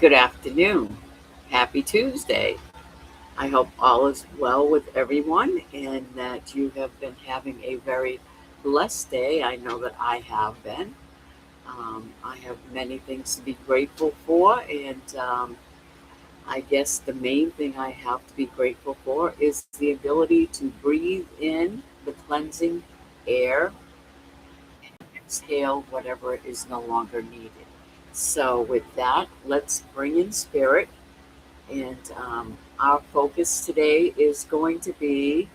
Good afternoon. Happy Tuesday. I hope all is well with everyone and that you have been having a very blessed day. I know that I have been. I have many things to be grateful for, and I guess the main thing I have to be grateful for is the ability to breathe in the cleansing air and exhale whatever is no longer needed. So, with that, let's bring in spirit. And our focus today is going to be,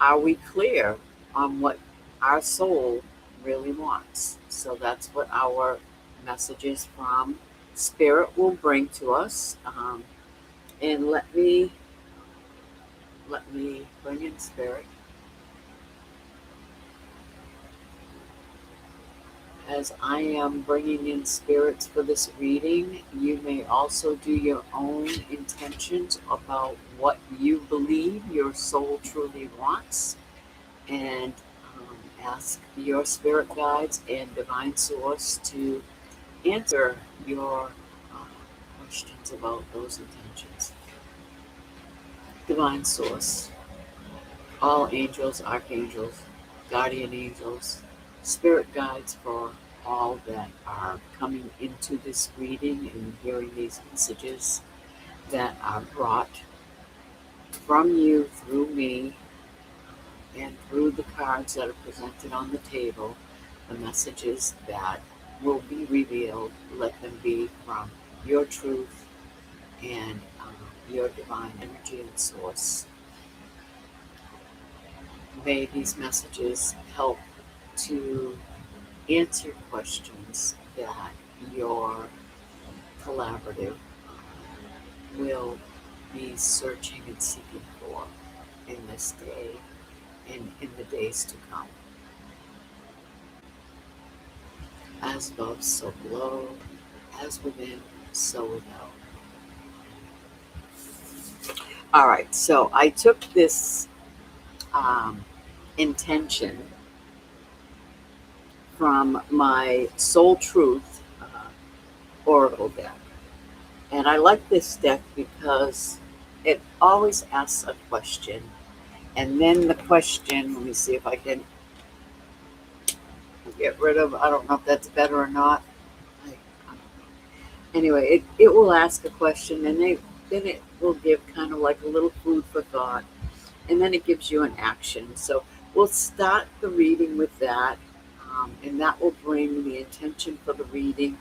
are we clear on what our soul really wants? So that's what our messages from Spirit will bring to us. And let me bring in Spirit. As I am bringing in spirits for this reading, you may also do your own intentions about what you believe your soul truly wants, and ask your spirit guides and divine source to answer your uh, questions about those intentions. Divine source, all angels, archangels, guardian angels, spirit guides for all that are coming into this reading and hearing these messages that are brought from you through me and through the cards that are presented on the table, the messages that will be revealed, let them be from your truth and your divine energy and source. May these messages help to answer questions that your collaborative will be searching and seeking for in this day and in the days to come. As above, so below, as within, so without. All right, so I took this um, intention from my Soul Truth Oracle deck. And I like this deck because it always asks a question. And then the question, let me see if I can get rid of, I don't know if that's better or not. I don't know. Anyway, it will ask a question, and then it will give kind of like a little food for thought, and then it gives you an action. So we'll start the reading with that, and that will bring the intention for the reading,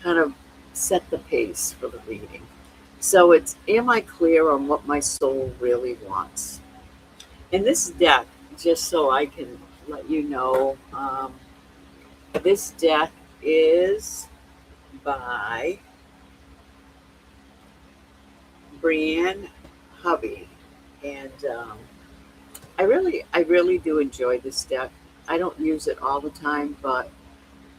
kind of set the pace for the reading. So it's, am I clear on what my soul really wants? And this deck, just so I can let you know, this deck is by Brienne Hovey, and I really do enjoy this deck. I don't use it all the time, but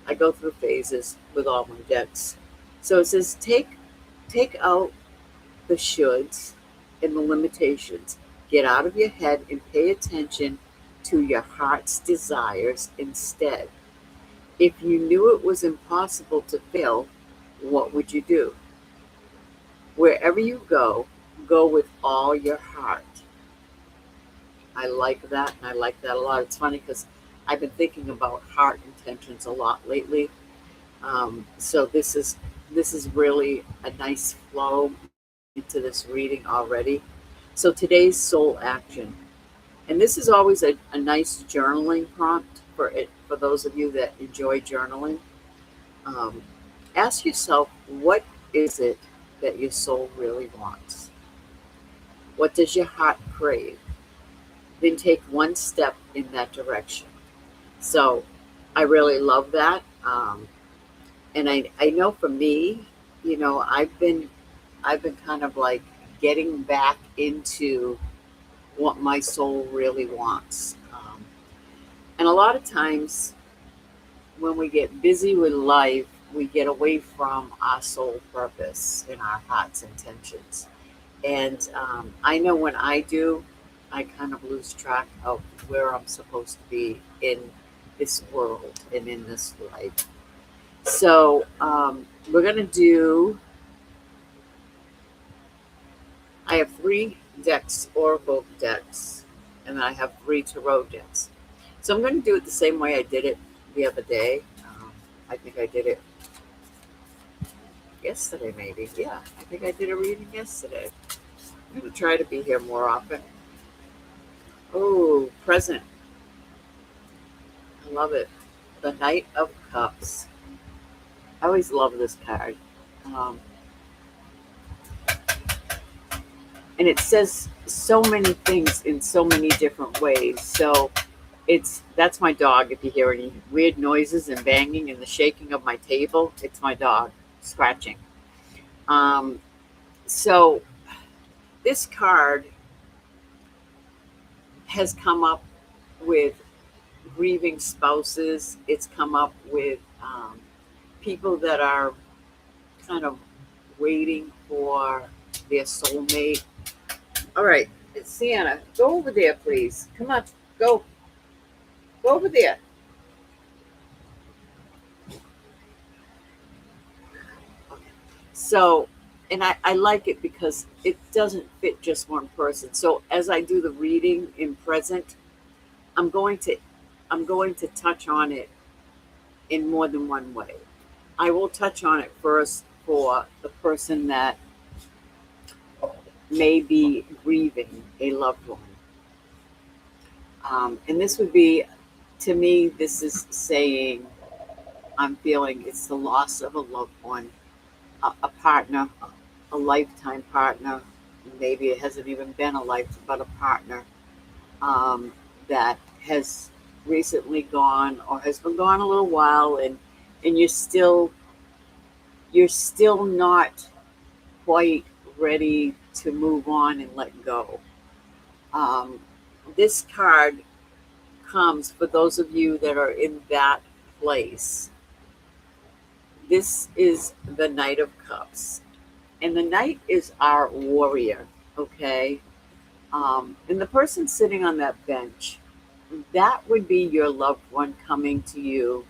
I go through phases with all my decks. So it says, take out the shoulds and the limitations. Get out of your head and pay attention to your heart's desires instead. If you knew it was impossible to fail, what would you do? Wherever you go with all your heart. I like that, and I like that a lot. It's funny because I've been thinking about heart intentions a lot lately. So this is really a nice flow into this reading already. So today's soul action, and this is always a nice journaling prompt for those of you that enjoy journaling. Um, Ask yourself, what is it that your soul really wants? What does your heart crave? Then take one step in that direction. So I really love that. And I know for me, I've been kind of like getting back into what my soul really wants. And a lot of times when we get busy with life, we get away from our soul purpose and our heart's intentions. And I know when I do, I kind of lose track of where I'm supposed to be in this world and in this life. So we're going to do. I have 3 decks, Oracle decks, and then I have 3 tarot decks. So I'm going to do it the same way I did it the other day. I think I did it yesterday, maybe. Yeah, I think I did a reading yesterday. I'm going to try to be here more often. Oh, present. I love it. The Knight of Cups. I always love this card. Um, and it says so many things in so many different ways. So that's my dog. If you hear any weird noises and banging and the shaking of my table, it's my dog scratching. Um, so this card has come up with grieving spouses. It's come up with people that are kind of waiting for their soulmate. All right, Sienna, go over there, please. Come on, go over there. Okay. So, and I like it because it doesn't fit just one person. So as I do the reading in present, I'm going to I'm going to touch on it in more than one way. I will touch on it first for the person that may be grieving a loved one. And this would be, to me, this is saying I'm feeling it's the loss of a loved one, a partner, a lifetime partner. Maybe it hasn't even been a life, but a partner um, that has recently gone or has been gone a little while, and you're still not quite ready to move on and let go. Um, this card comes for those of you that are in that place. This is the Knight of Cups, and the Knight is our warrior, okay? And the person sitting on that bench, that would be your loved one coming to you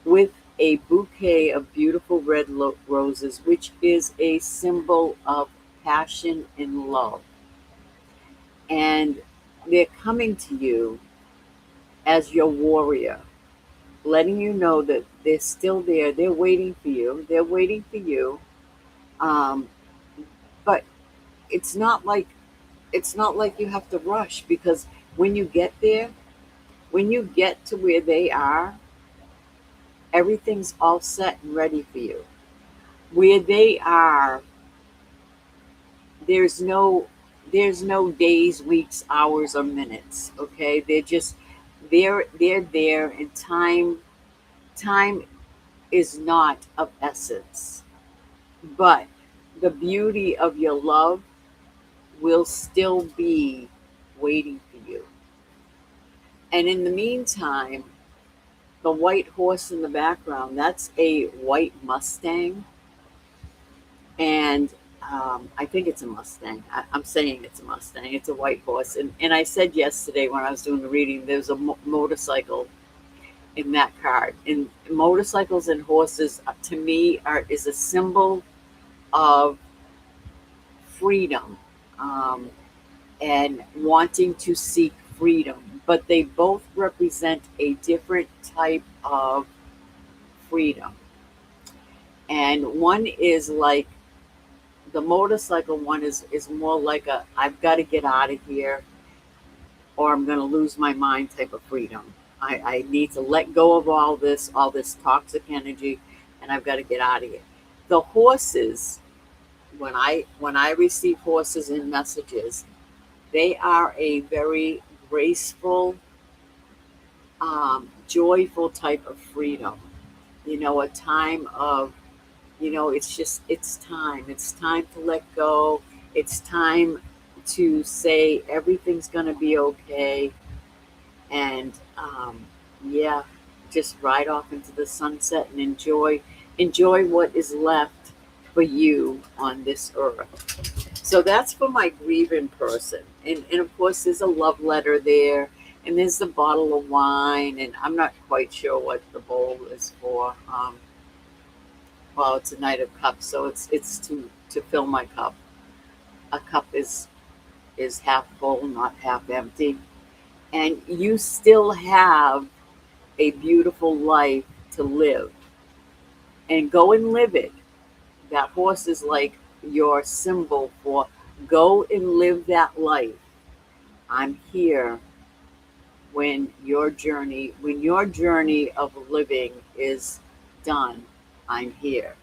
with a bouquet of beautiful red roses, which is a symbol of passion and love. And they're coming to you as your warrior, letting you know that they're still there. They're waiting for you. They're waiting for you. Um, but it's not like you have to rush, because when you get there, when you get to where they are, everything's all set and ready for you. Where they are, there's no days, weeks, hours, or minutes. Okay, they're there, and time is not of essence. But the beauty of your love will still be waiting for you. And in the meantime, the white horse in the background, that's a white Mustang. And I think it's a Mustang. I'm saying it's a Mustang. It's a white horse. And I said yesterday when I was doing the reading, there's a motorcycle in that card. And motorcycles and horses, to me, is a symbol of freedom, um, and wanting to seek freedom. But they both represent a different type of freedom. And one is like, the motorcycle one is more like a I've got to get out of here or I'm going to lose my mind type of freedom. I need to let go of all this toxic energy, and I've got to get out of here. The horses, when I receive horses in messages, they are a very graceful, joyful type of freedom. A time of, it's time to let go. It's time to say everything's going to be okay. And yeah, just ride off into the sunset and enjoy what is left for you on this earth. So that's for my grieving person. And of course, there's a love letter there, and there's the bottle of wine, and I'm not quite sure what the bowl is for. Well, it's a Knight of Cups, so it's to fill my cup. a cup is half full, not half empty, and you still have a beautiful life to live, and go and live it. That horse is like your symbol for go and live that life. I'm here when your journey of living is done. I'm here.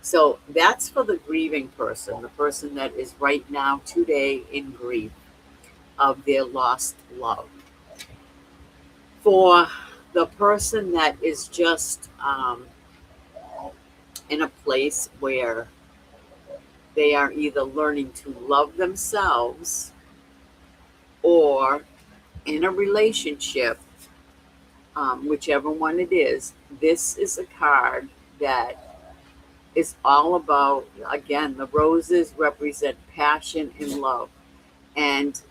So that's for the grieving person, the person that is right now today in grief of their lost love. For the person that is just in a place where they are either learning to love themselves or in a relationship, whichever one it is, this is a card that is all about, again, the roses represent passion and love. And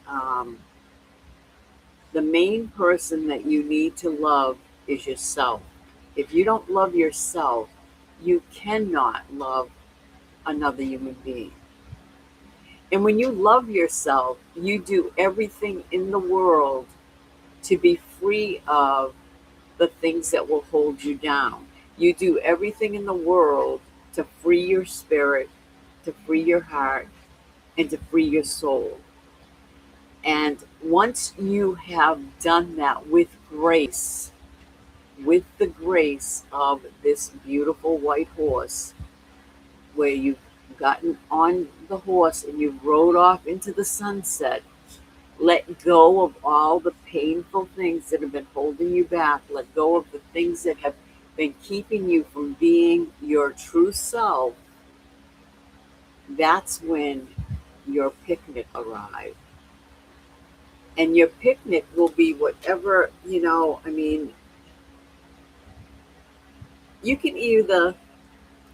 the main person that you need to love is yourself. If you don't love yourself, you cannot love another human being. And when you love yourself, you do everything in the world to be free of the things that will hold you down. You do everything in the world to free your spirit, to free your heart, and to free your soul. And once you have done that with the grace of this beautiful white horse, where you've gotten on the horse and you rode off into the sunset, let go of all the painful things that have been holding you back. Let go of the things that have been keeping you from being your true self. That's when your picnic arrives. And your picnic will be whatever, I mean, you can either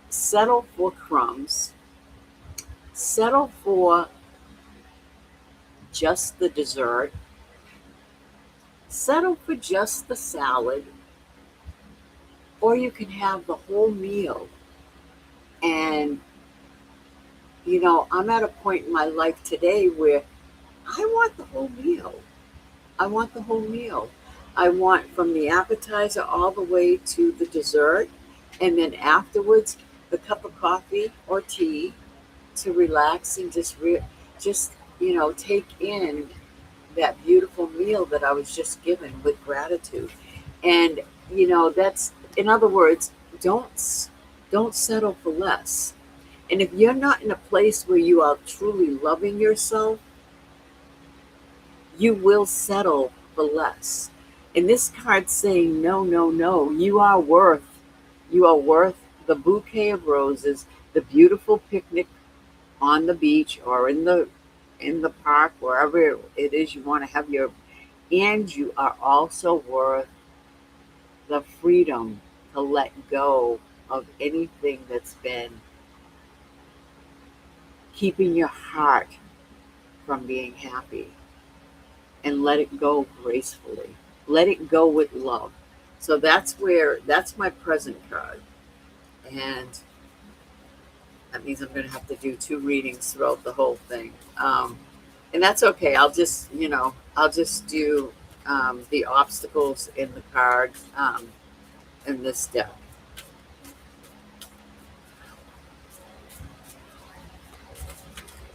settle for crumbs, settle for just the dessert, settle for just the salad, or you can have the whole meal. And, I'm at a point in my life today where I want the whole meal. I want the whole meal. I want from the appetizer all the way to the dessert, and then afterwards the cup of coffee or tea to relax and just take in that beautiful meal that I was just given with gratitude. And that's, in other words, don't settle for less. And if you're not in a place where you are truly loving yourself, you will settle for less. And this card's saying, no, no, no, you are worth the bouquet of roses, the beautiful picnic on the beach or in the park, wherever it is you want to have your, and you are also worth the freedom to let go of anything that's been keeping your heart from being happy, and let it go gracefully. Let it go with love. So that's my present card. And that means I'm going to have to do two readings throughout the whole thing. And that's okay. I'll just do the obstacles in the cards in this deck.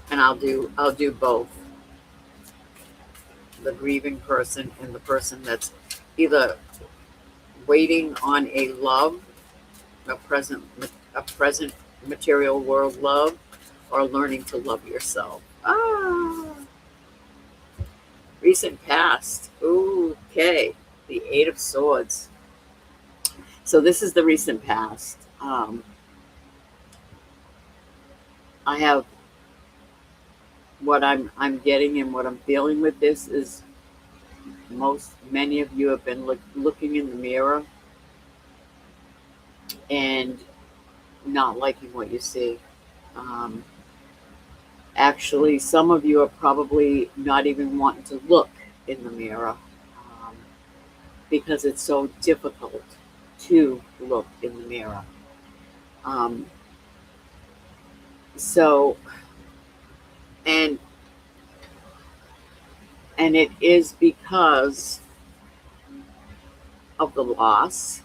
And I'll do both. The grieving person and the person that's either waiting on a love, a present a present material world love, or learning to love yourself. Recent past. Okay. The Eight of Swords. So this is the recent past. I have what I'm getting and what I'm feeling with this is many of you have been looking in the mirror and not liking what you see. Um, Actually, some of you are probably not even wanting to look in the mirror um, because it's so difficult to look in the mirror. Um, so And it is because of the loss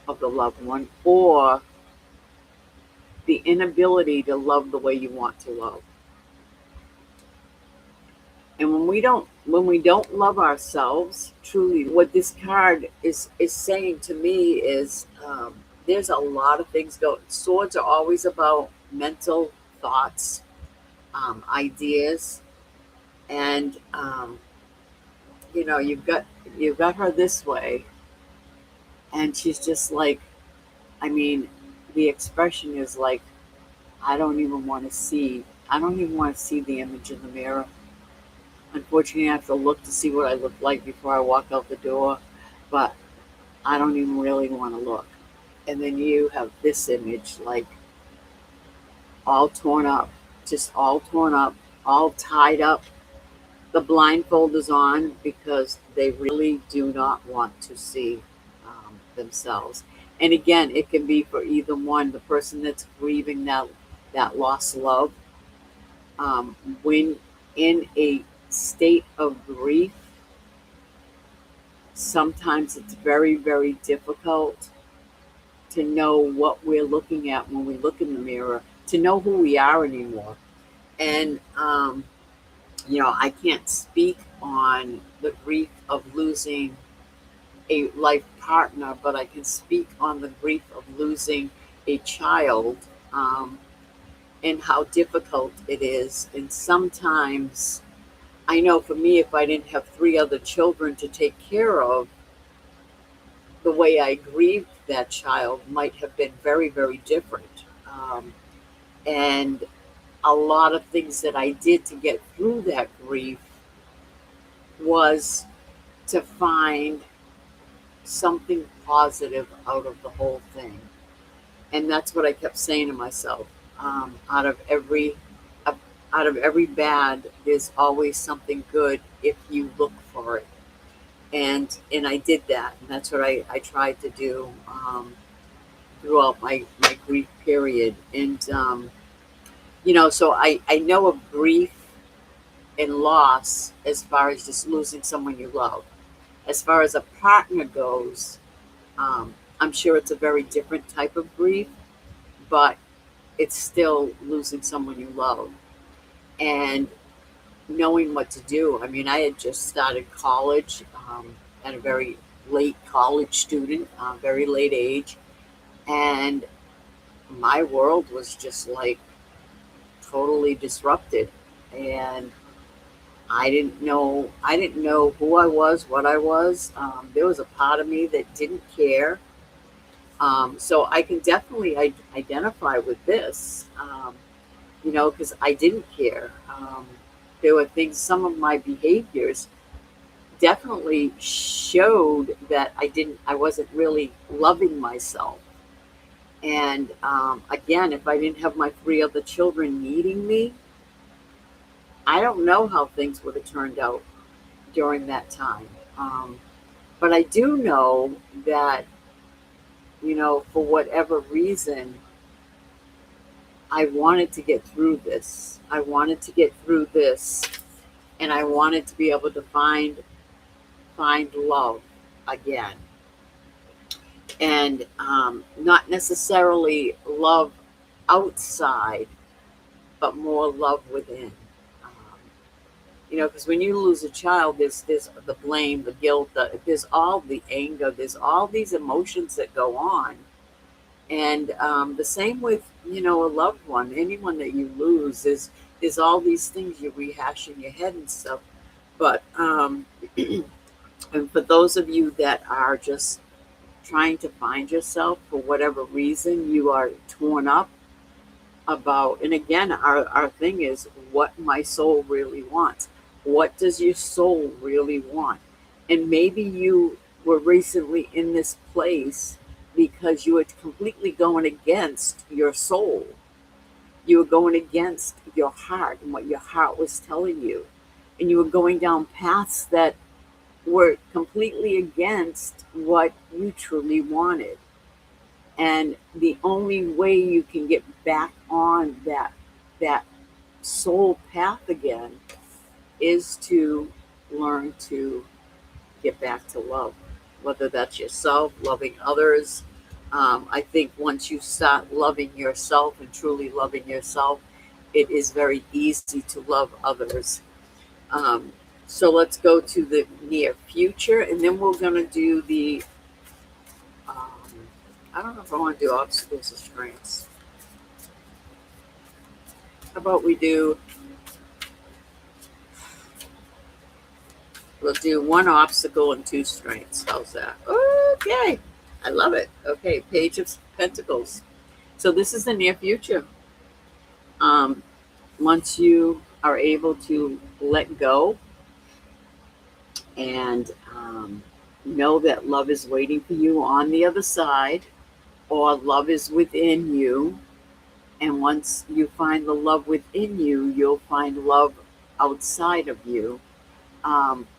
of the loved one, or the inability to love the way you want to love. And when we don't love ourselves truly, what this card is saying to me is, there's a lot of things going. Swords are always about mental thoughts, ideas, and you've got her this way, and she's just like, I mean, the expression is like, I don't even want to see the image in the mirror. Unfortunately, I have to look to see what I look like before I walk out the door, but I don't even really want to look. And then you have this image, like all torn up, just all torn up, all tied up. The blindfold is on because they really do not want to see themselves. And again, it can be for either one, the person that's grieving that lost love. When in a state of grief, sometimes it's very, very difficult to know what we're looking at when we look in the mirror, to know who we are anymore. And, I can't speak on the grief of losing a life partner, but I can speak on the grief of losing a child, and how difficult it is. And sometimes, I know for me, if I didn't have three other children to take care of, the way I grieved that child might have been very, very different. And a lot of things that I did to get through that grief was to find something positive out of the whole thing. And that's what I kept saying to myself. Um, out of every uh, Out of every bad, there's always something good if you look for it. And I did that, and that's what I tried to do, throughout my grief period. And so I know of grief and loss as far as just losing someone you love. As far as a partner goes, I'm sure it's a very different type of grief, but it's still losing someone you love and knowing what to do. I mean, I had just started college, at a very late college student, very late age, and my world was just like totally disrupted. And I didn't know who I was, what I was. There was a part of me that didn't care. So I can definitely identify with this, because I didn't care. There were things, some of my behaviors definitely showed that I wasn't really loving myself. And again, if I didn't have my three other children needing me, I don't know how things would have turned out during that time. But I do know that, for whatever reason, I wanted to get through this. I wanted to get through this, and I wanted to be able to find love again, and not necessarily love outside, but more love within. Um, because when you lose a child, there's the blame, the guilt, there's all the anger, there's all these emotions that go on. And the same with, a loved one, anyone that you lose, is all these things you rehash in your head and stuff. But and for those of you that are just trying to find yourself for whatever reason, you are torn up about. And again, our thing is what my soul really wants. What does your soul really want? And maybe you were recently in this place because you were completely going against your soul. You were going against your heart and what your heart was telling you. And you were going down paths that were completely against what you truly wanted. And the only way you can get back on that soul path again is to learn to get back to love, whether that's yourself, loving others. I think once you start loving yourself and truly loving yourself, it is very easy to love others. Um, so let's go to the near future, and then we're going to do the, I don't know if I want to do obstacles or strengths. How about we'll do one obstacle and two strengths. How's that? Okay. I love it. Okay. Page of Pentacles. So this is the near future. Um, Once you are able to let go and know that love is waiting for you on the other side, or love is within you, and once you find the love within you, you'll find love outside of you.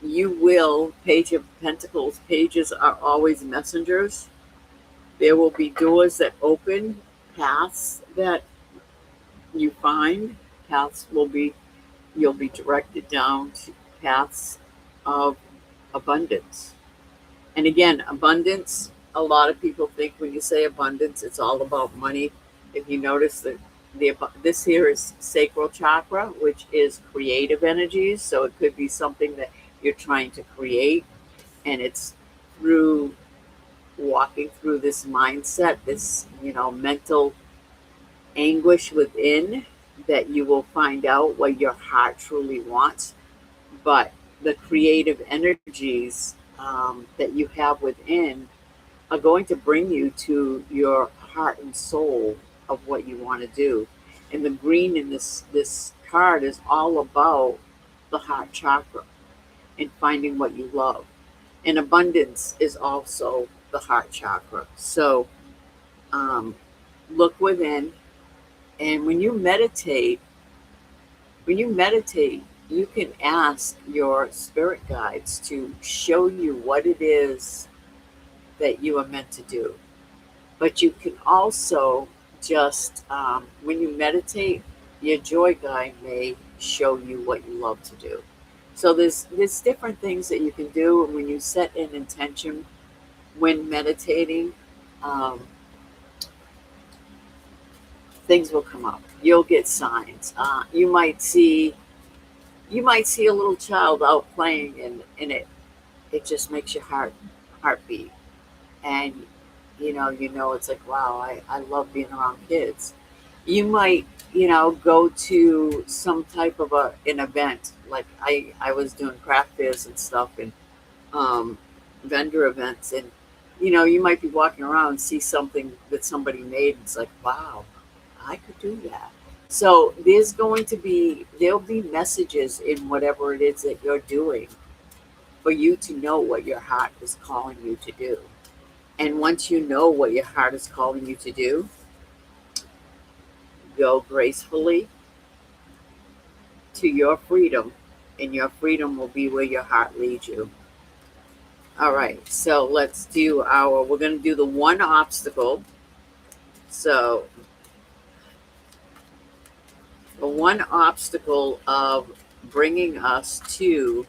You will, Page of Pentacles, pages are always messengers. There will be doors that open, paths that you find. Paths will be, you'll be directed down to paths of abundance. And again, abundance, a lot of people think when you say abundance, it's all about money. If you notice that this here is sacral chakra, which is creative energies. So it could be something that you're trying to create, and it's through walking through this mindset, this, mental anguish within, that you will find out what your heart truly wants. But the creative energies that you have within are going to bring you to your heart and soul of what you want to do. And the green in this card is all about the heart chakra and finding what you love. And abundance is also the heart chakra. So look within, and when you meditate, you can ask your spirit guides to show you what it is that you are meant to do. But you can also just, when you meditate, your joy guide may show you what you love to do. So there's different things that you can do when you set an intention when meditating. Things will come up. You'll get signs. You might see a little child out playing, and it just makes your heartbeat, and it's like, wow, I love being around kids. You might go to some type of an event, like I was doing craft fairs and stuff, and vendor events, and you might be walking around and see something that somebody made, and it's like, wow, I could do that. So there'll be messages in whatever it is that you're doing for you to know what your heart is calling you to do. And once you know what your heart is calling you to do, go gracefully to your freedom, and your freedom will be where your heart leads you. All right, so we're going to do the one obstacle. So the one obstacle of bringing us to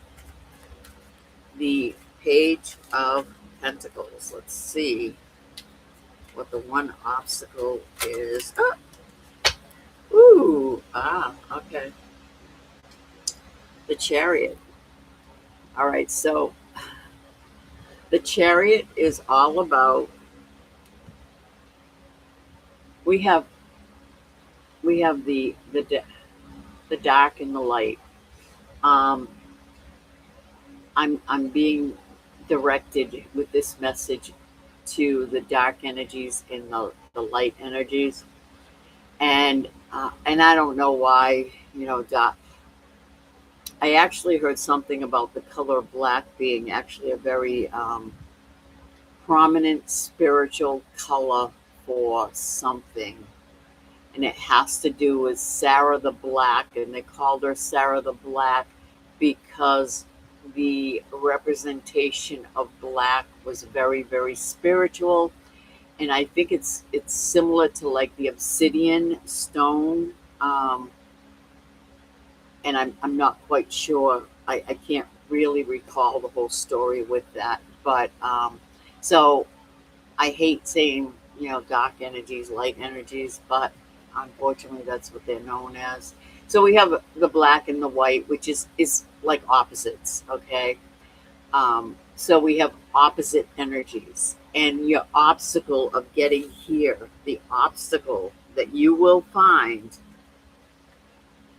the Page of Pentacles. Let's see what the one obstacle is. Okay. The Chariot. All right, so the Chariot is all about, we have the dark and the light. I'm being directed with this message to the dark energies and the light energies, and I don't know why, I actually heard something about the color black being actually a very prominent spiritual color for something, and it has to do with Sarah the Black, and they called her Sarah the Black because the representation of black was very, very spiritual. And I think it's similar to like the obsidian stone, and I'm not quite sure. I can't really recall the whole story with that, but so I hate saying, dark energies, light energies, but unfortunately that's what they're known as. So we have the black and the white, which is like opposites, okay? So we have opposite energies, and your obstacle of getting here, the obstacle that you will find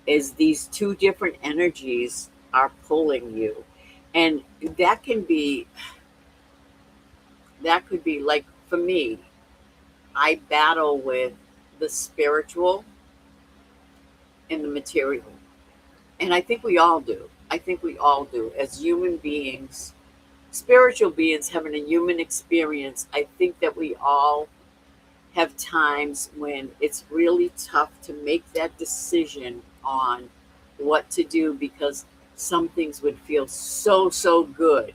is these two different energies are pulling you. And that can be, that could be like, for me, I battle with the spiritual and the material. And I think we all do. I think we all do. As human beings, spiritual beings having a human experience, I think that we all have times when it's really tough to make that decision on what to do, because some things would feel so, so good,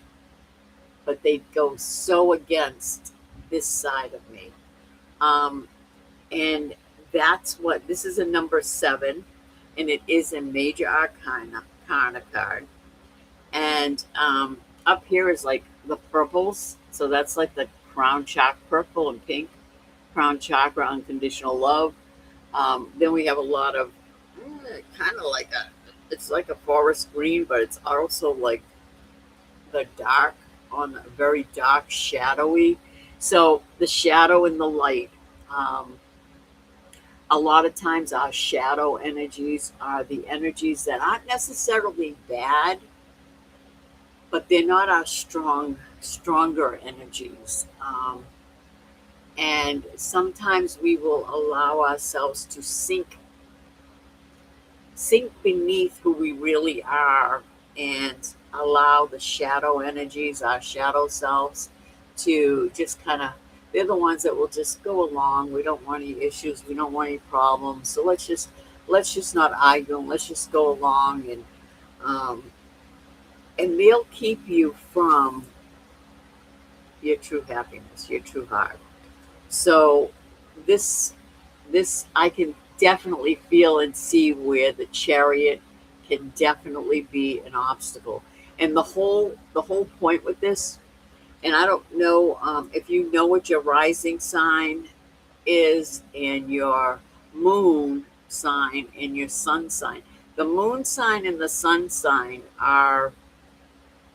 but they'd go so against this side of me. Um, and that's what this is, a number 7, and it is a major arcana card. And up here is like the purples, so that's like the crown chakra, purple and pink, crown chakra, unconditional love. Then we have a lot of kind of like it's like a forest green, but it's also like the dark, on a very dark, shadowy. So the shadow and the light. Um, a lot of times our shadow energies are the energies that aren't necessarily bad, but they're not our stronger energies. And sometimes we will allow ourselves to sink beneath who we really are, and allow the shadow energies, our shadow selves, to just kind of, they're the ones that will just go along. We don't want any issues, we don't want any problems, so let's just not argue, and let's just go along. Um, and they'll keep you from your true happiness, your true heart. So this this I can definitely feel and see where the chariot can definitely be an obstacle. And the whole point with this, and I don't know if you know what your rising sign is, and your moon sign and your sun sign. The moon sign and the sun sign are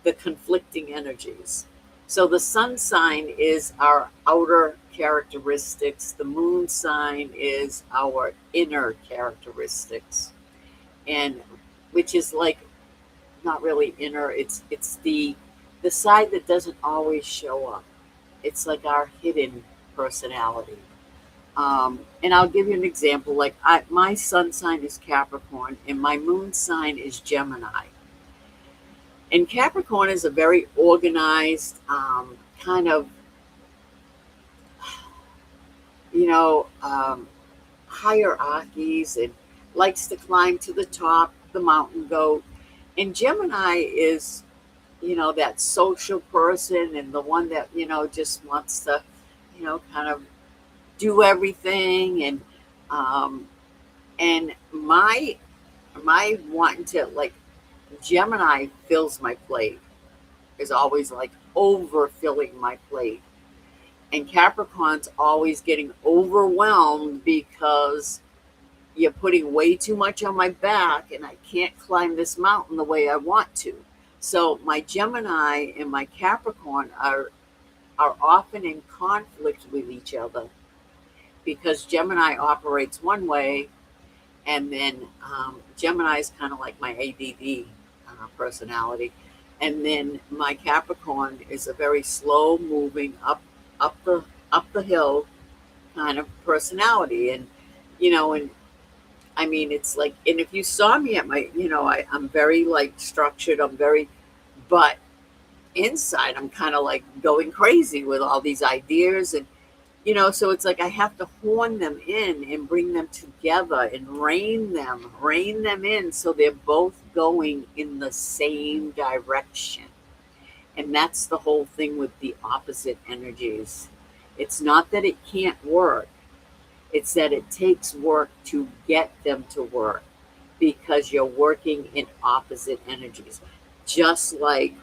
the conflicting energies. So the sun sign is our outer characteristics, the moon sign is our inner characteristics. And which is like not really inner, it's the side that doesn't always show up. It's like our hidden personality. And I'll give you an example. Like my sun sign is Capricorn, and my moon sign is Gemini. And Capricorn is a very organized, kind of, you know, hierarchies, and likes to climb to the top, the mountain goat. And Gemini is, that social person, and the one that, just wants to, kind of do everything. Um, and my wanting to, like, Gemini fills my plate, is always like overfilling my plate. And Capricorn's always getting overwhelmed because you're putting way too much on my back, and I can't climb this mountain the way I want to. So my Gemini and my Capricorn are often in conflict with each other, because Gemini operates one way, and then Gemini is kind of like my ADD personality, and then my Capricorn is a very slow moving up the up the hill kind of personality. And and I mean, it's like, and if you saw me at my, I'm very like structured, I'm very, but inside I'm kind of like going crazy with all these ideas. And so it's like I have to horn them in and bring them together and rein them in, so they're both going in the same direction. And that's the whole thing with the opposite energies. It's not that it can't work, it's that it takes work to get them to work. because you're working in opposite energies. Just like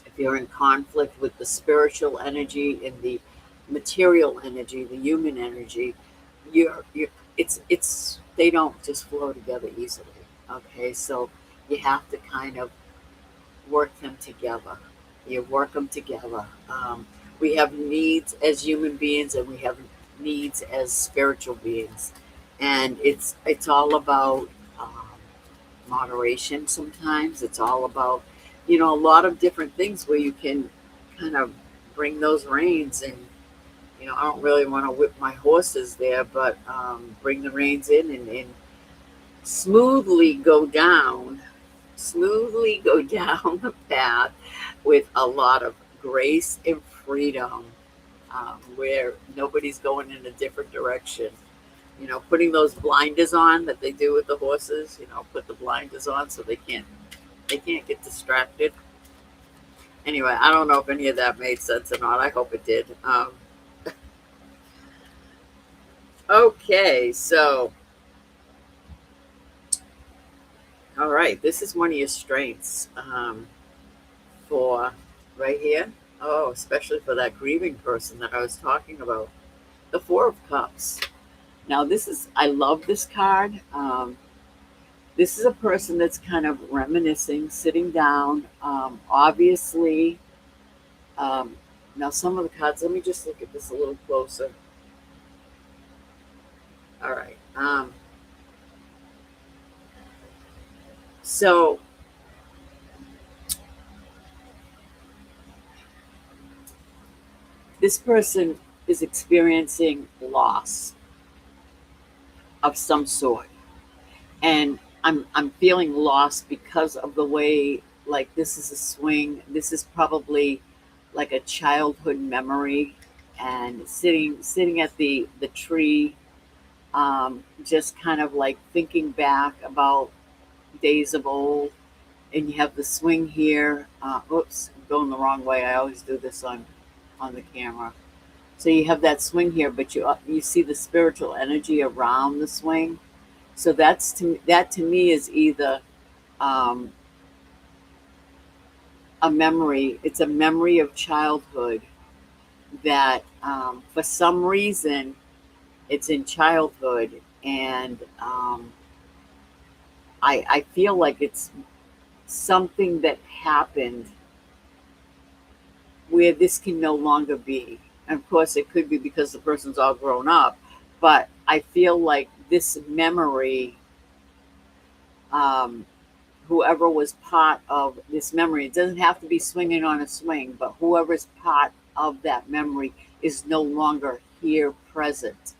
if you're in conflict with the spiritual energy and the material energy, the human energy, you're it's they don't just flow together easily. Okay, so you have to kind of work them together. You work them together. We have needs as human beings, and we have needs as spiritual beings, and it's all about moderation. Sometimes it's all about a lot of different things where you can kind of bring those reins and I don't really want to whip my horses there, but bring the reins in and smoothly go down, smoothly go down the path with a lot of grace and freedom, where nobody's going in a different direction. Putting those blinders on that they do with the horses. Put the blinders on so they can't get distracted. Anyway, I don't know if any of that made sense or not. I hope it did. Okay, so all right, this is one of your strengths, for right here. Oh, especially for that grieving person that I was talking about. The Four of Cups. Now, I love this card. This is a person that's kind of reminiscing, sitting down. Obviously, um, now some of the cards, let me just look at this a little closer. All right. So this person is experiencing loss of some sort. And I'm feeling lost because of the way, like, this is a swing. This is probably like a childhood memory, and sitting at the tree, just kind of like thinking back about days of old. And you have the swing here. Oops, I'm going the wrong way. I always do this on the camera. So you have that swing here, but you see the spiritual energy around the swing. So that to me is either um, a memory. It's a memory of childhood that, for some reason, it's in childhood, and I feel like it's something that happened where this can no longer be. And of course, it could be because the person's all grown up, but I feel like this memory, um, whoever was part of this memory, it doesn't have to be swinging on a swing, but whoever's part of that memory is no longer here present.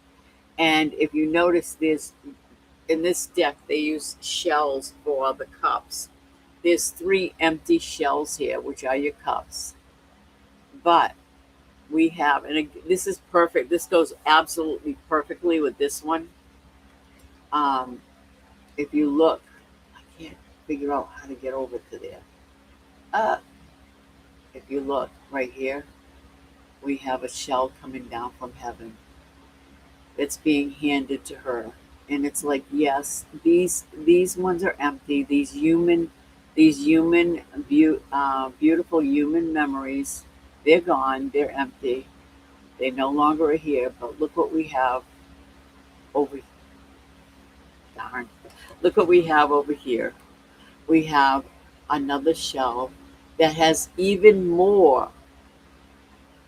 And if you notice, in this deck, they use shells for the cups. There's three empty shells here, which are your cups. But we have, and this is perfect. This goes absolutely perfectly with this one. Um, if you look, I can't figure out how to get over to there. Uh, if you look right here, we have a shell coming down from heaven that's being handed to her, and it's like, yes, these ones are empty. These beautiful human memories, they're gone. They're empty. They no longer are here. But look what we have over. Darn. Look what we have over here. We have another shell that has even more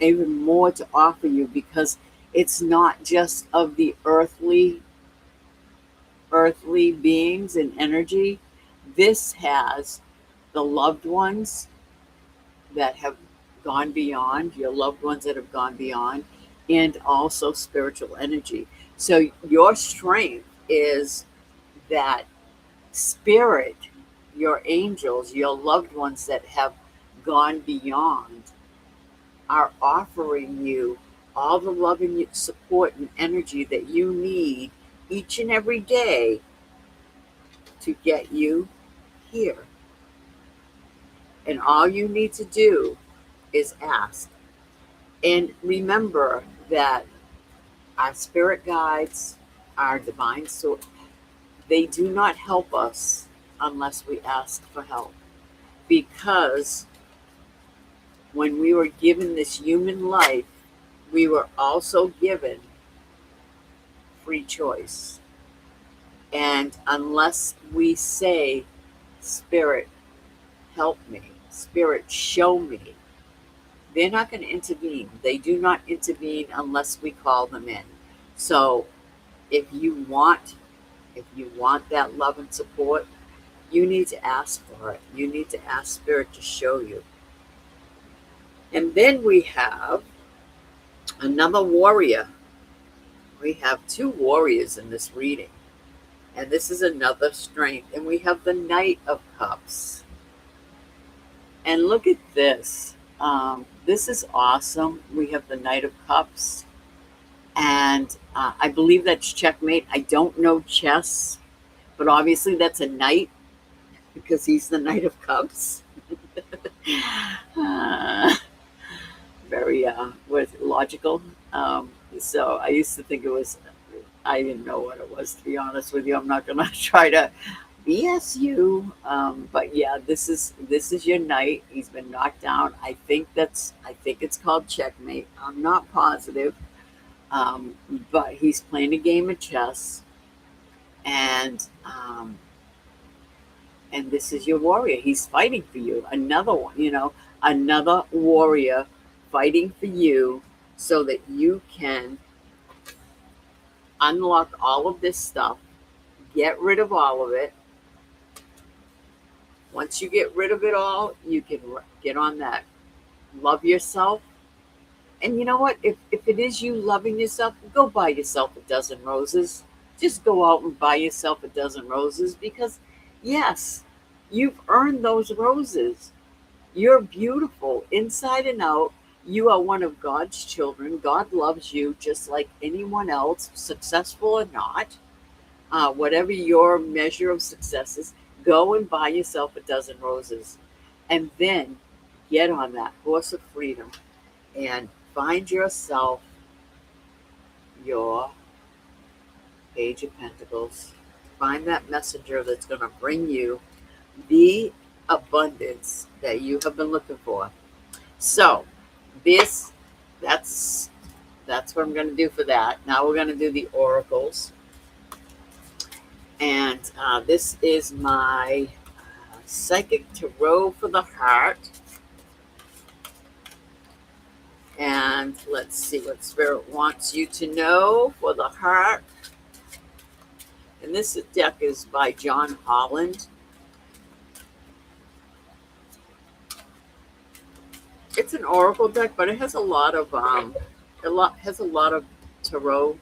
to offer you, because it's not just of the earthly beings and energy. This has the loved ones that have gone beyond, your loved ones that have gone beyond, and also spiritual energy. So your strength is that spirit, your angels, your loved ones that have gone beyond are offering you all the love and support and energy that you need each and every day to get you here. And all you need to do is ask. And remember that our spirit guides, our divine source, They do not help us unless we ask for help. Because when we were given this human life, we were also given free choice. And unless we say, Spirit, help me, Spirit, show me, they're not going to intervene. They do not intervene unless we call them in. So if you want that love and support, you need to ask for it. You need to ask Spirit to show you. And then we have another warrior. We have two warriors in this reading. And this is another strength. And we have the Knight of Cups. And look at this. This is awesome. We have the Knight of Cups. And I believe that's checkmate. I don't know chess, but obviously that's a knight because he's the Knight of Cups. Very logical. So I used to think it was, I didn't know what it was, to be honest with you. I'm not going to try to BS you. But yeah, this is your knight. He's been knocked down. I think it's called checkmate. I'm not positive. But he's playing a game of chess, and this is your warrior. He's fighting for you. Another one, another warrior fighting for you so that you can unlock all of this stuff, get rid of all of it. Once you get rid of it all, you can get on that. Love yourself. And you know what? If it is you loving yourself, go buy yourself a dozen roses. Just go out and buy yourself a dozen roses because, yes, you've earned those roses. You're beautiful inside and out. You are one of God's children. God loves you just like anyone else, successful or not. Whatever your measure of success is, go and buy yourself a dozen roses. And then get on that horse of freedom and find yourself your Page of Pentacles. Find that messenger that's going to bring you the abundance that you have been looking for. So that's what I'm going to do for that. Now we're going to do the oracles. And this is my Psychic Tarot for the Heart. And let's see what Spirit wants you to know for the heart. And this deck is by John Holland. It's an oracle deck, but it has a lot of tarot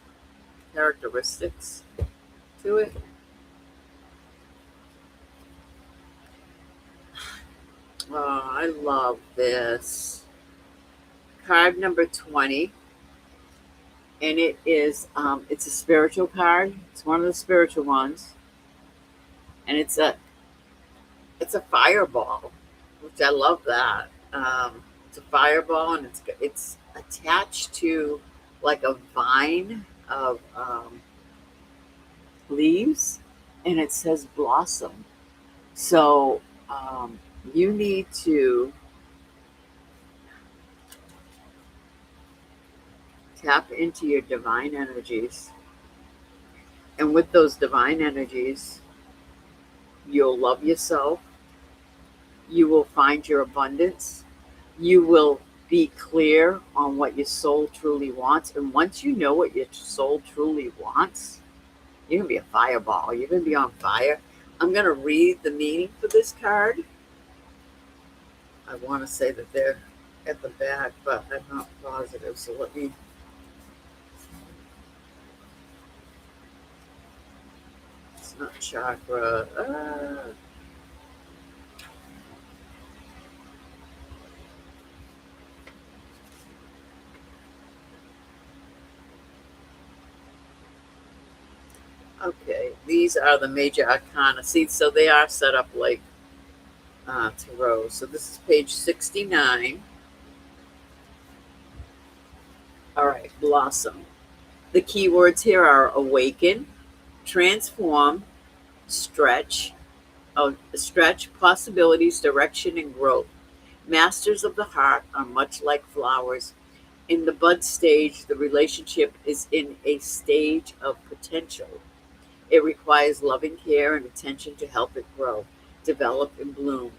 characteristics to it. Oh, I love this. Card number 20, and it is it's a spiritual card. It's one of the spiritual ones, and it's a fireball, which I love that. It's a fireball, and it's attached to like a vine of leaves, and it says blossom. So you need to tap into your divine energies. And with those divine energies, you'll love yourself. You will find your abundance. You will be clear on what your soul truly wants. And once you know what your soul truly wants, you're going to be a fireball. You're going to be on fire. I'm going to read the meaning for this card. I want to say that they're at the back, but I'm not positive. So let me... It's not chakra. Okay, these are the major arcana. See, so they are set up like tarot. So this is page 69. All right, blossom. The keywords here are awaken, transform, stretch, stretch, possibilities, direction, and growth. Masters of the heart are much like flowers. In the bud stage, the relationship is in a stage of potential. It requires loving care and attention to help it grow, develop, and bloom.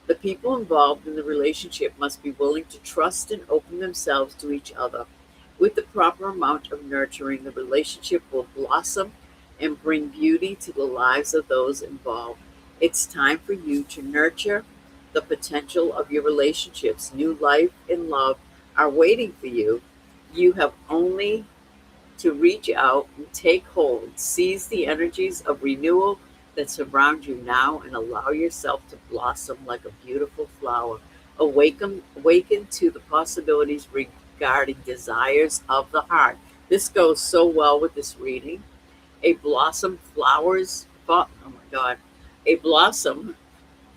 The people involved in the relationship must be willing to trust and open themselves to each other. With the proper amount of nurturing, the relationship will blossom and bring beauty to the lives of those involved. It's time for you to nurture the potential of your relationships. New life and love are waiting for you. You have only to reach out and take hold, seize the energies of renewal that surround you now, and allow yourself to blossom like a beautiful flower. Awaken to the possibilities regarding desires of the heart. This goes so well with this reading. A blossom flowers, oh my God, a blossom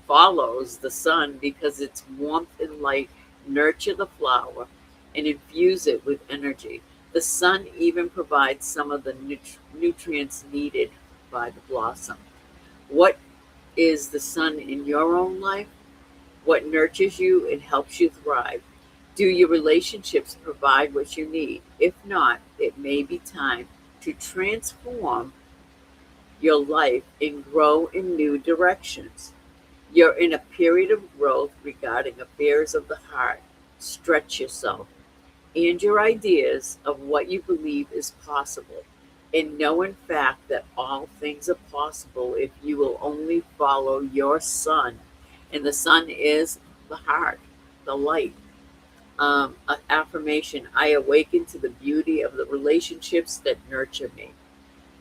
follows the sun because its warmth and light nurture the flower and infuse it with energy. The sun even provides some of the nutrients needed by the blossom. What is the sun in your own life? What nurtures you and helps you thrive? Do your relationships provide what you need? If not, it may be time to transform your life and grow in new directions. You're in a period of growth regarding affairs of the heart. Stretch yourself and your ideas of what you believe is possible. And know, in fact, that all things are possible if you will only follow your sun. And the sun is the heart, the light. An affirmation: I awaken to the beauty of the relationships that nurture me.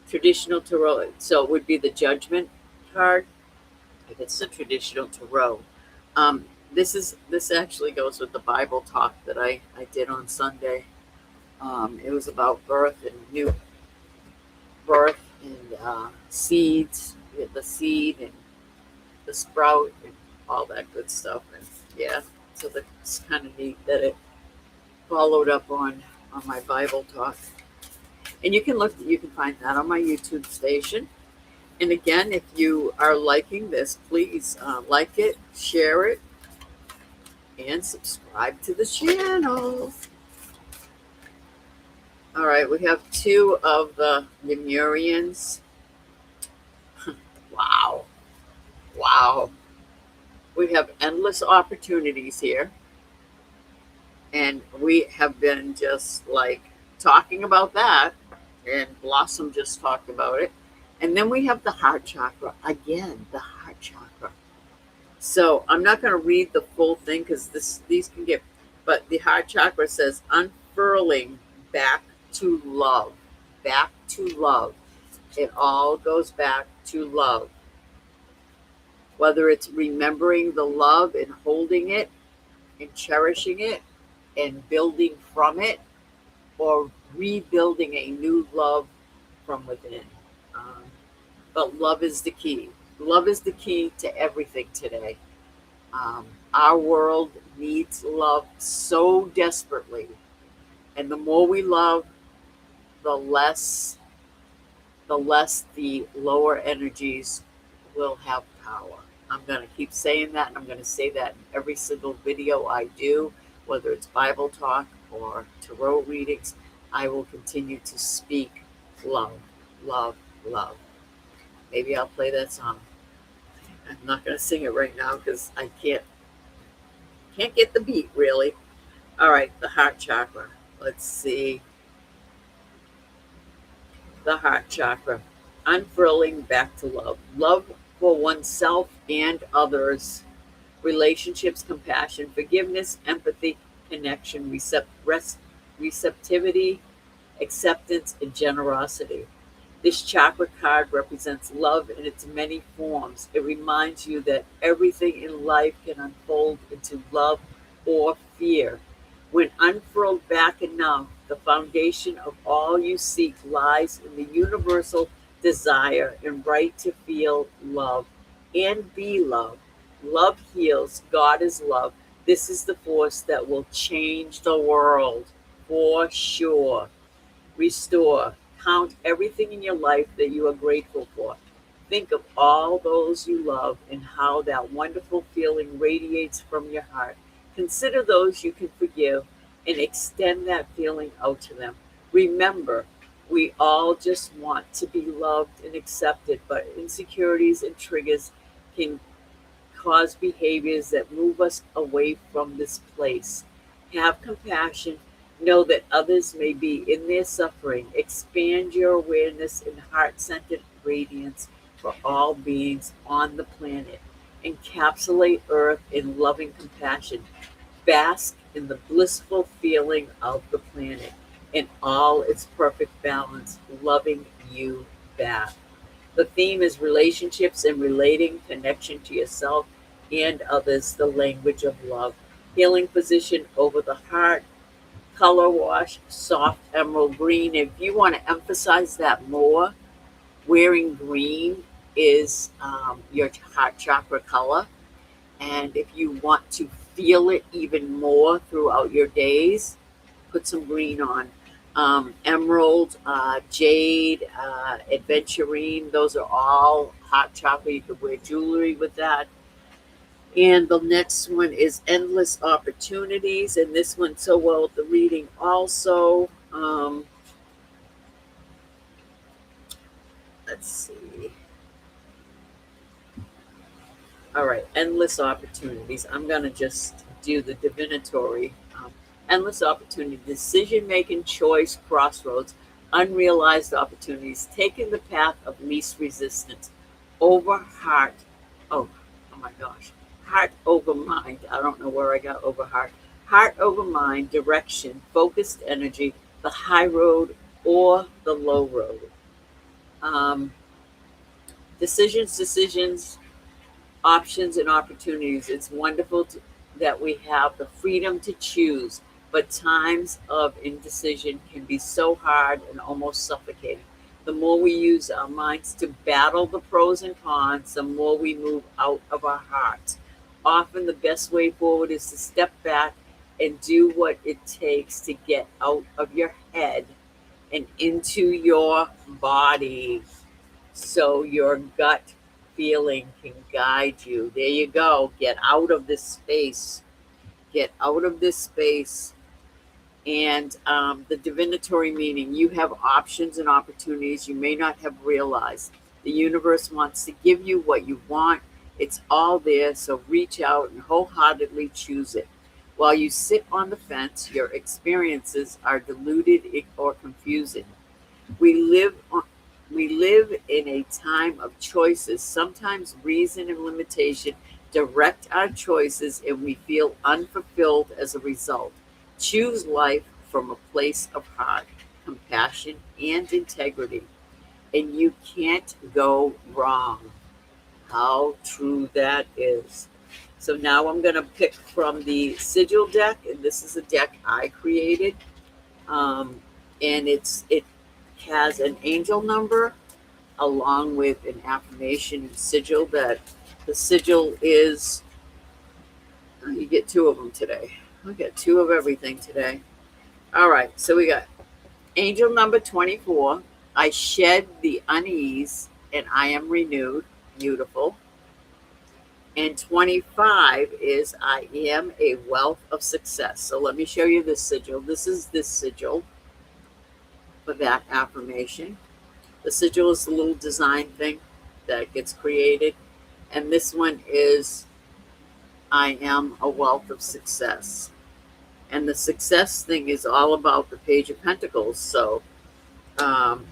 Traditional tarot. So it would be the judgment card. If it's the traditional tarot. Um, this actually goes with the Bible talk that I did on Sunday. It was about birth and new birth and seeds, the seed and the sprout and all that good stuff. And yeah, so that's kind of neat that it followed up on my Bible talk. And you can find that on my YouTube station. And again, if you are liking this, please like it, share it, and subscribe to the channel. All right, we have two of the Lemurians. Wow. Wow. We have endless opportunities here. And we have been just like talking about that. And Blossom just talked about it. And then we have the heart chakra. Again, the heart chakra. So I'm not going to read the full thing because these can get, but the heart chakra says unfurling back to love, back to love. It all goes back to love. Whether it's remembering the love and holding it and cherishing it and building from it, or rebuilding a new love from within. Um, but love is the key. Love is the key to everything today. Our world needs love so desperately. And the more we love, the less the lower energies will have power. I'm going to keep saying that, and I'm going to say that in every single video I do, whether it's Bible talk or tarot readings. I will continue to speak love, love, love. Maybe I'll play that song. I'm not going to sing it right now because I can't get the beat really. All right, the heart chakra. Let's see. The heart chakra. Unfurling back to love. Love for oneself and others. Relationships, compassion, forgiveness, empathy, connection, receptivity, acceptance, and generosity. This chakra card represents love in its many forms. It reminds you that everything in life can unfold into love or fear. When unfurled back enough, the foundation of all you seek lies in the universal desire and right to feel love and be loved. Love heals. God is love. This is the force that will change the world for sure. Restore. Count everything in your life that you are grateful for. Think of all those you love and how that wonderful feeling radiates from your heart. Consider those you can forgive and extend that feeling out to them. Remember, we all just want to be loved and accepted, but insecurities and triggers can cause behaviors that move us away from this place. Have compassion. Know that others may be in their suffering. Expand your awareness and heart centered radiance for all beings on the planet. Encapsulate Earth in loving compassion. Bask in the blissful feeling of the planet in all its perfect balance, loving you back. The theme is relationships and relating, connection to yourself and others, the language of love. Healing position over the heart, color wash, soft emerald green. If you want to emphasize that more, wearing green is your heart chakra color. And if you want to feel it even more throughout your days, put some green on. Emerald, jade, adventurine, those are all hot chocolate. You could wear jewelry with that. And the next one is endless opportunities. And this one so well at the reading also. Let's see. All right, endless opportunities. I'm going to just do the divinatory. Endless opportunity, decision making, choice, crossroads, unrealized opportunities, taking the path of least resistance, over heart. Oh my gosh. Heart over mind. I don't know where I got over heart. Heart over mind, direction, focused energy, the high road or the low road. Um, decisions, options and opportunities. It's wonderful that we have the freedom to choose, but times of indecision can be so hard and almost suffocating. The more we use our minds to battle the pros and cons, the more we move out of our hearts. Often the best way forward is to step back and do what it takes to get out of your head and into your body so your gut feeling can guide you. There you go. Get out of this space. Get out of this space. And the divinatory meaning, you have options and opportunities you may not have realized. The universe wants to give you what you want. It's all there, so reach out and wholeheartedly choose it. While you sit on the fence, your experiences are diluted or confusing. We live on, we live in a time of choices. Sometimes reason and limitation direct our choices and we feel unfulfilled as a result. Choose life from a place of heart, compassion, and integrity, and you can't go wrong. How true that is. So now I'm going to pick from the sigil deck, and this is a deck I created. Um, and it has an angel number along with an affirmation sigil that the sigil is, you get two of them today. I get two of everything today. All right, so we got angel number 24. I shed the unease and I am renewed. Beautiful. And 25 is I am a wealth of success. So let me show you this sigil. This is this sigil for that affirmation. The sigil is a little design thing that gets created. And this one is I am a wealth of success. And the success thing is all about the Page of Pentacles. So, and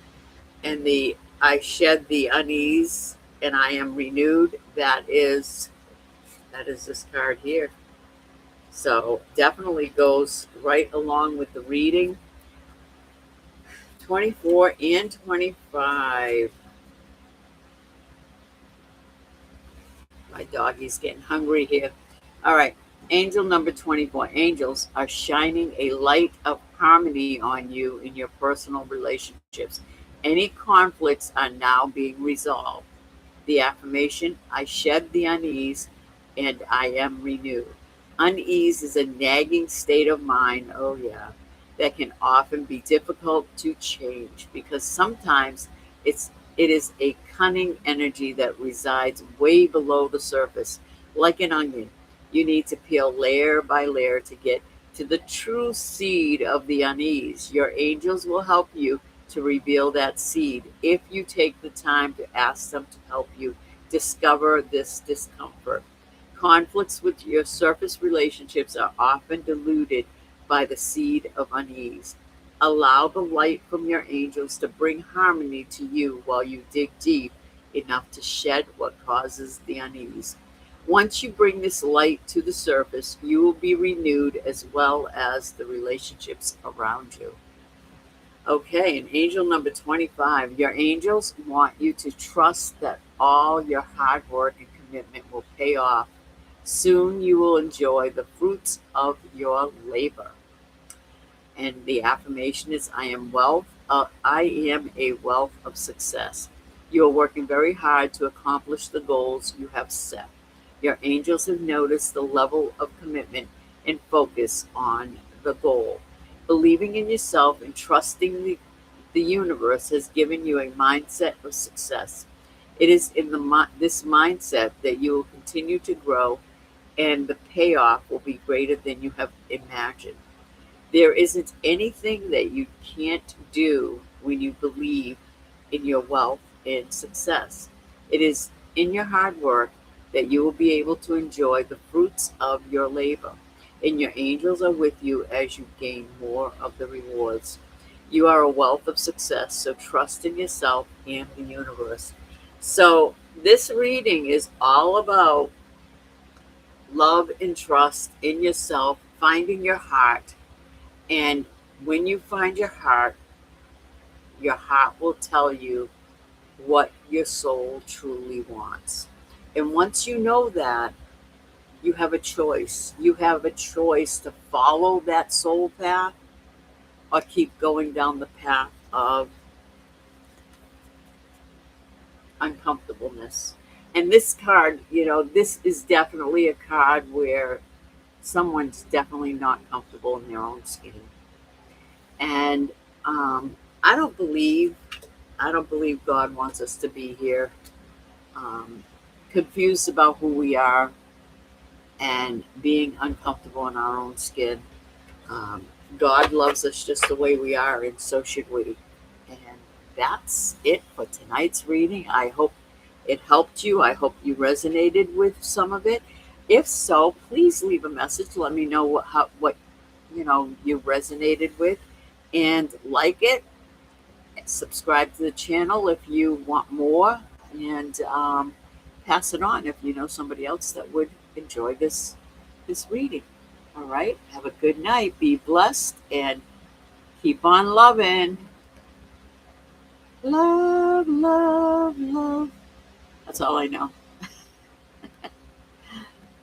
the I shed the unease and I am renewed. That is this card here. So definitely goes right along with the reading. 24 and 25. My doggy's getting hungry here. All right. Angel number 24. Angels are shining a light of harmony on you in your personal relationships. Any conflicts are now being resolved. The affirmation, I shed the unease and I am renewed. Unease is a nagging state of mind, oh yeah, that can often be difficult to change because sometimes it's It is a cunning energy that resides way below the surface, like an onion. You need to peel layer by layer to get to the true seed of the unease. Your angels will help you to reveal that seed if you take the time to ask them to help you discover this discomfort. Conflicts with your surface relationships are often diluted by the seed of unease. Allow the light from your angels to bring harmony to you while you dig deep enough to shed what causes the unease. Once you bring this light to the surface, you will be renewed as well as the relationships around you. Okay, and angel number 25. Your angels want you to trust that all your hard work and commitment will pay off. Soon you will enjoy the fruits of your labor. And the affirmation is I am a wealth of success. You are working very hard to accomplish the goals you have set. Your angels have noticed the level of commitment and focus on the goal. Believing in yourself and trusting the universe has given you a mindset of success. It is in this mindset that you will continue to grow, and the payoff will be greater than you have imagined. There isn't anything that you can't do when you believe in your wealth and success. It is in your hard work that you will be able to enjoy the fruits of your labor, and your angels are with you as you gain more of the rewards. You are a wealth of success, so trust in yourself and the universe. So, this reading is all about love and trust in yourself, finding your heart. And when you find your heart will tell you what your soul truly wants. And once you know that, you have a choice. You have a choice to follow that soul path or keep going down the path of uncomfortableness. And this card, this is definitely a card where someone's definitely not comfortable in their own skin. And um, I don't believe I don't believe God wants us to be here um, confused about who we are and being uncomfortable in our own skin. Um, God loves us just the way we are, and so should we. And that's it for tonight's reading. I hope it helped you. I hope you resonated with some of it. If so, please leave a message. Let me know what you resonated with, and like it. Subscribe to the channel if you want more, and pass it on if you know somebody else that would enjoy this reading. All right. Have a good night. Be blessed and keep on loving. Love, love, love. That's all I know.